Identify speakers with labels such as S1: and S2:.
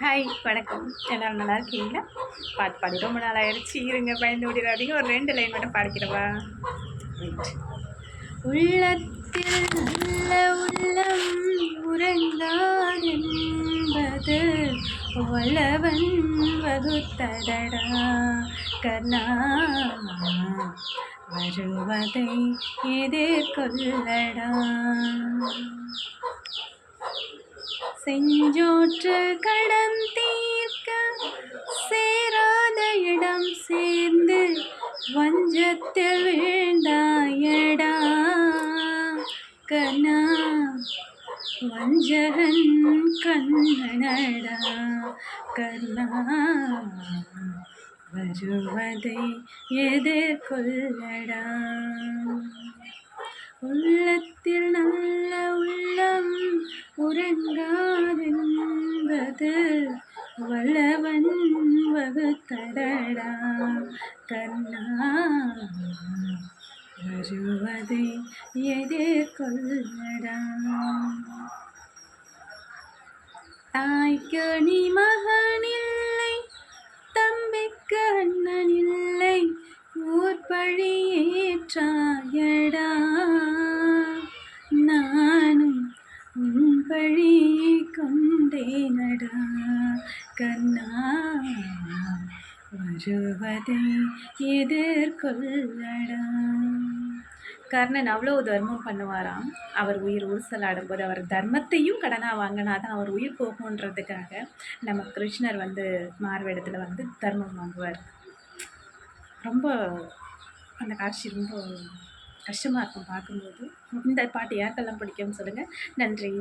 S1: Hi வணக்கம். எல்லாரும் நல்லா இருக்கீங்களா? பாட்டு பாடி ரொம்ப நாள் ஆயிடுச்சு. இருங்க பயந்து ஓடிடாதீங்க. ஒரு 2 லைன் மட்டும் பாடிக்கிறவா? ரைட். உள்ளத்தில் நல்ல உள்ளம் உறங்காதென்பது வல்லவன் வகுத்ததடா கர்ணா. வருவதை எதிர்கொள்ளடா. செஞ்சோற்று கடம் தீர்க்க சேராத இடம் சேர்ந்து வஞ்சத்தில் வீழ்ந்தாயடா கண்ணா. வஞ்சகன் கண்ணனடா கண்ணா. வருவதை எதிர்கொள்ளடா. உள்ளத்தில் நல்ல உள்ளம் உறங்காதென்பது வல்லவன் வகுத்ததடா கண்ணா. வருவதை எதிர்கொள்ளடா. தாய்க்கு நீ மகனில்லை, தம்பிக்கு அண்ணன் இல்லை, ஊர் பழி ஏற்றாயடா. நானும் உன் பழி கொண்டேனடா கண்ணா. வருவதை எதிர்கொள்ளடா. கர்ணன் அவ்வளோ தர்மம் பண்ணுவாராம். அவர் உயிர் ஊசலாடும்போது அவர் தர்மத்தையும் கடனாக வாங்கினாதான் அவர் உயிர் போகுன்றதுக்காக நம்ம கிருஷ்ணர் மார்வேடத்தில் தர்மம் வாங்குவார். ரொம்ப அந்த காட்சி ரொம்ப கஷ்டமாக இருக்கும் பார்க்கும்போது. இந்த பாட்டு யாருக்கெல்லாம் பிடிக்கும்னு சொல்லுங்கள். நன்றி.